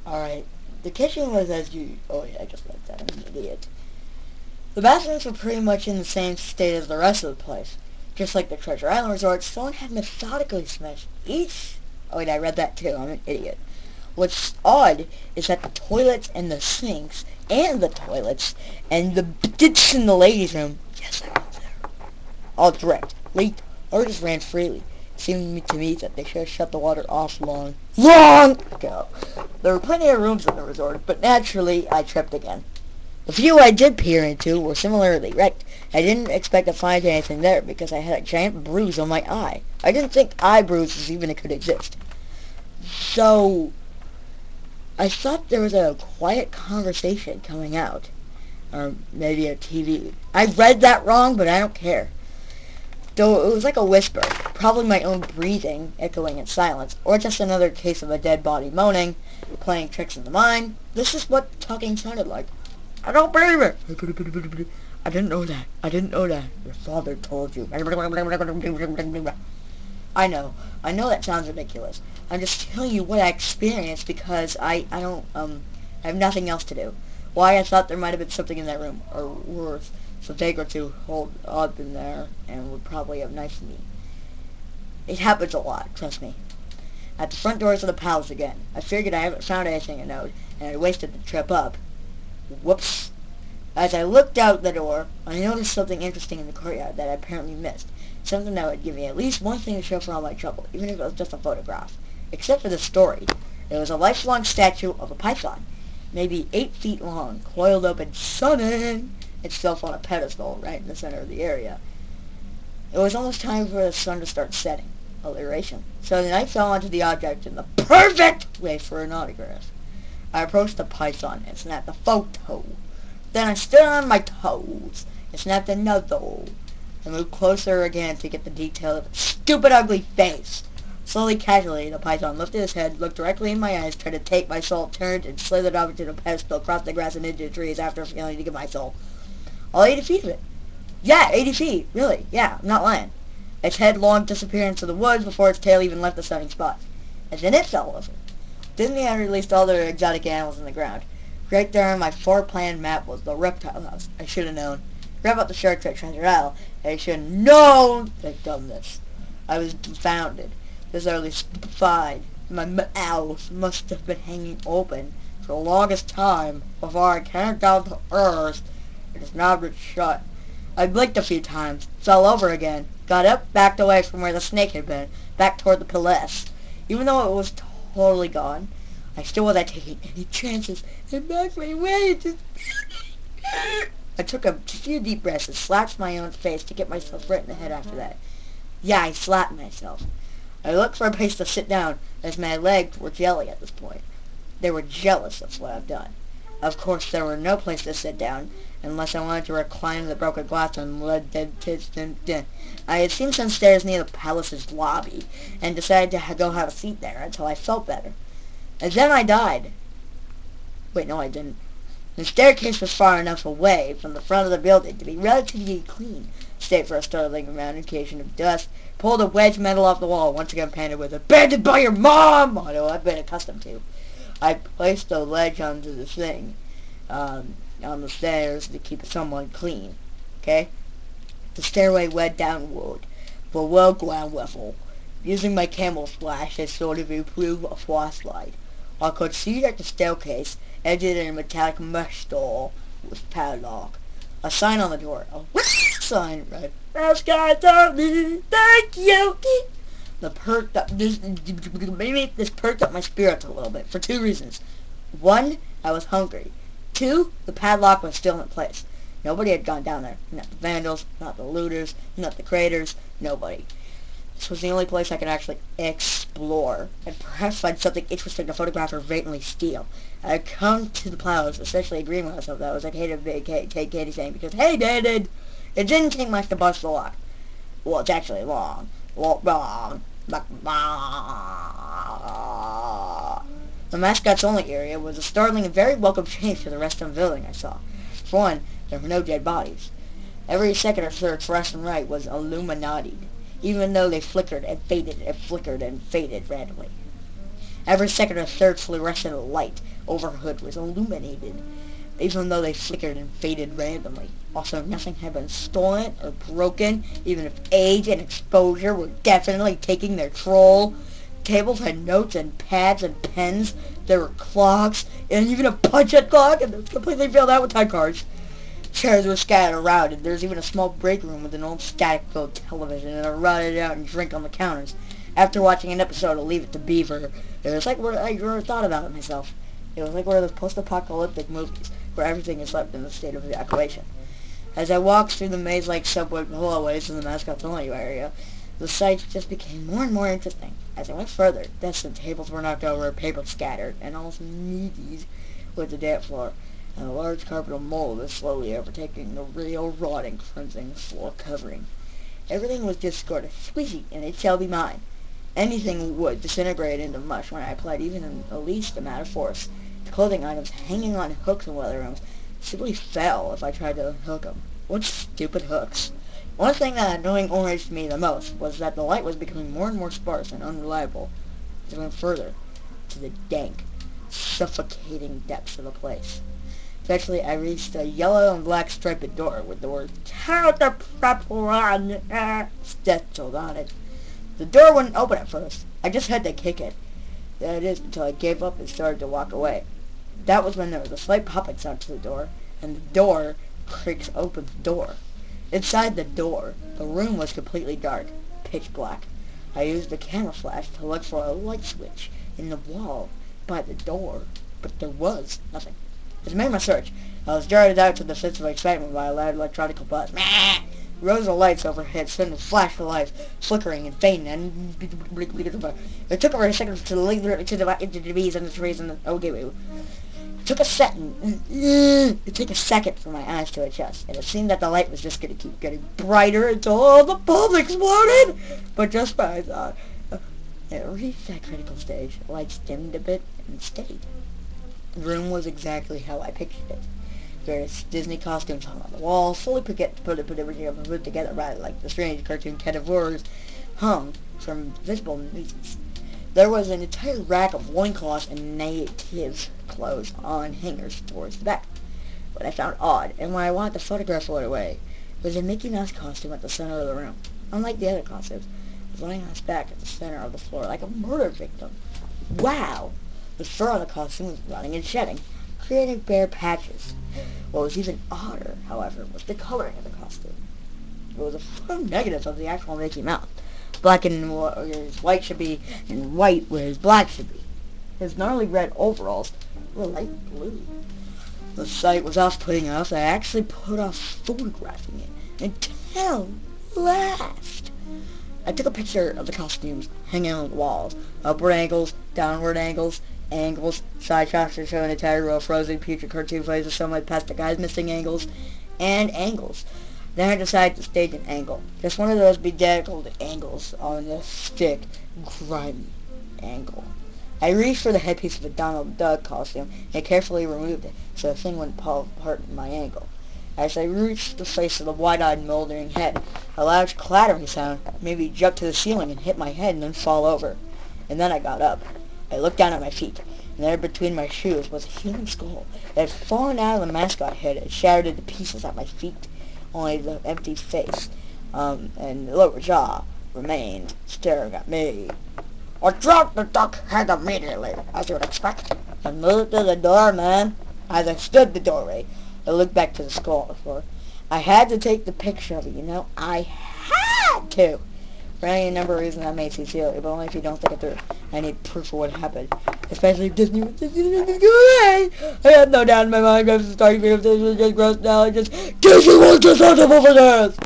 Alright, the kitchen was as you... Oh yeah, I just read that. I'm an idiot. The bathrooms were pretty much in the same state as the rest of the place. Just like the Treasure Island Resort, someone had methodically smashed each... Oh wait, I read that too. I'm an idiot. What's odd is that the toilets and the sinks and the toilets and the ditch in the ladies' room, yes, I was there, all dripped, leaked, or just ran freely. It seemed to me that they should have shut the water off long ago. There were plenty of rooms in the resort, but naturally I tripped again. The few I did peer into were similarly wrecked. I didn't expect to find anything there because I had a giant bruise on my eye. I didn't think eye bruises even could exist. So, I thought there was a quiet conversation coming out. Or maybe a TV. I read that wrong, but I don't care. Though it was like a whisper, probably my own breathing echoing in silence, or just another case of a dead body moaning, playing tricks in the mind. This is what talking sounded like. I don't believe it. I didn't know that. I didn't know that. Your father told you. I know that sounds ridiculous. I'm just telling you what I experienced because I have nothing else to do. Why I thought there might have been something in that room, or worse, so Dago to hold up in there and would probably have knifed me. It happens a lot, trust me. At the front doors of the palace again. I figured I haven't found anything to note, and I wasted the trip up. Whoops. As I looked out the door, I noticed something interesting in the courtyard that I apparently missed. Something that would give me at least one thing to show for all my trouble, even if it was just a photograph. Except for the story. It was a lifelong statue of a python, maybe 8 feet long, coiled up and sunning itself on a pedestal right in the center of the area. It was almost time for the sun to start setting. Alliteration. So the night fell onto the object in the perfect way for an autograph. I approached the python and snapped a photo. Then I stood on my toes and snapped another. I moved closer again to get the detail of its stupid, ugly face. Slowly, casually, the python lifted his head, looked directly in my eyes, tried to take my soul, turned, and slithered off into the pedestal, across the grass and into the trees after failing to get my soul. All 80 feet of it. Yeah, 80 feet. Really. Yeah, I'm not lying. Its head long disappeared into the woods before its tail even left the sunning spot. And then it fell over. Disney had released all their exotic animals in the ground. Right there on my four-plan map was the reptile house. I should have known. Read about the sharks at Treasure Isle, and I should have known they'd done this. I was dumbfounded, bizarrely stupefied. My mouth must have been hanging open for the longest time before I came down to earth. It has now been shut. I blinked a few times, fell over again, got up, backed away from where the snake had been, back toward the palace. Even though it was totally gone, I still wasn't taking any chances, and backed my way into... I took a few deep breaths and slapped my own face to get myself right in the head after that. Yeah, I slapped myself. I looked for a place to sit down, as my legs were jelly at this point. They were jealous of what I've done. Of course, there were no place to sit down, unless I wanted to recline in the broken glass and I had seen some stairs near the palace's lobby, and decided to go have a seat there until I felt better. And then I died. Wait, no, I didn't. The staircase was far enough away from the front of the building to be relatively clean, save for a startling amount of dust. Pulled a wedge metal off the wall, once again painted with "Abandoned by your mom" motto I've been accustomed to. I placed a ledge onto the thing, on the stairs to keep it somewhat clean. Okay? The stairway led downward, below ground level. Using my camel flash as sort of improve a flashlight. I could see that the staircase ended in a metallic mesh door with padlock. A sign on the door, a sign read, "This guy told me, thank you." This perked up my spirits a little bit for 2 reasons. 1, I was hungry. 2, the padlock was still in place. Nobody had gone down there. Not the vandals, not the looters, not the craters, nobody. This was the only place I could actually explore, and perhaps find something interesting to photograph or blatantly steal. I had come to the palace, essentially agreeing with myself that I was like Katie saying, because, hey, David, it didn't take much to bust the lock. Well, it's actually long. Wrong. The mascot's only area was a startling and very welcome change to the rest of the building I saw. For one, there were no dead bodies. Every second or third left and right was illuminati'd, even though they flickered and faded randomly. Every second or third fluorescent light overhood was illuminated, even though they flickered and faded randomly. Also, nothing had been stolen or broken, even if age and exposure were definitely taking their toll. Tables had notes and pads and pens. There were clocks, and even a punch-out clock, and it was completely filled out with time cards. Chairs were scattered around, and there was even a small break room with an old static-filled television and a rotted out and drink on the counters. After watching an episode of Leave It to Beaver, it was like what I never thought about it myself. It was like one of those post-apocalyptic movies where everything is left in a state of evacuation. As I walked through the maze-like subway hallways in the Mascot's Only area, the sights just became more and more interesting. As I went further, distant tables were knocked over, paper scattered, and almost knees with the dance floor, and a large carpet of mold was slowly overtaking the real rotting, cleansing floor covering. Everything was discarded, squeezy, and it shall be mine. Anything would disintegrate into mush when I applied even the least amount of force. The clothing items hanging on hooks in weather rooms simply fell if I tried to hook them. What stupid hooks! One thing that annoyed me the most was that the light was becoming more and more sparse and unreliable as I went further to the dank, suffocating depths of the place. Eventually, I reached a yellow and black striped door with the word "Counter Prep Run" stenciled on it. The door wouldn't open at first. I just had to kick it. That is, until I gave up and started to walk away. That was when there was a slight popping sound to the door, and the door creaks open the door. Inside the door, the room was completely dark, pitch black. I used the camera flash to look for a light switch in the wall by the door, but there was nothing. As I made my search, I was jarred out to the sense of excitement by a loud electronic buzz. Rows of lights overhead suddenly flashed to life, flickering and fading, and it took over a second to link into the bees and the trees and the... Okay, wait. It took a second for my eyes to adjust, and it seemed that the light was just going to keep getting brighter until all the bulbs exploded. But just when I thought it reached that critical stage, the lights dimmed a bit and stayed. The room was exactly how I pictured it. Various Disney costumes hung on the wall, fully put everything put together right like the strange cartoon Cat of Horrors hung from visible movies. There was an entire rack of loincloths and native clothes on hangers towards the back. What I found odd, and when I wanted to photograph it away, was a Mickey Mouse costume at the center of the room. Unlike the other costumes, it was lying on its back at the center of the floor like a murder victim. Wow! The fur on the costume was running and shedding, creating bare patches. What was even odder, however, was the coloring of the costume. It was a photo negative of the actual Mickey Mouse. Black and where his white should be, and white where his black should be. His gnarly red overalls were light blue. The sight was off-putting enough that I actually put off photographing it until last. I took a picture of the costumes hanging on the walls. Upward angles, downward angles, side shots to show an entire row of frozen putrid cartoon faces, somewhat past the guy's missing angles, and angles. Then I decided to stage an angle. Just one of those bedazzled angles on the stick, grimy angle. I reached for the headpiece of a Donald Duck costume and carefully removed it so the thing wouldn't fall apart in my angle. As I reached the face of the wide-eyed, moldering head, a loud clattering sound made me jump to the ceiling and hit my head and then fall over. And then I got up. I looked down at my feet, and there between my shoes was a human skull that had fallen out of the mascot head and shattered into pieces at my feet. Only the empty face and the lower jaw remained staring at me. I dropped the duck head immediately, as you would expect, and moved to the door, man. As I stood in the doorway, I looked back to the skull on the floor. I had to take the picture of it, you know. I had to. For any number of reasons that may seem silly, but only if you don't think it through. I need proof of what happened. Especially if Disney was good. I had no doubt in my mind I was starting to feel this was just gross now. Disney was just on top of this.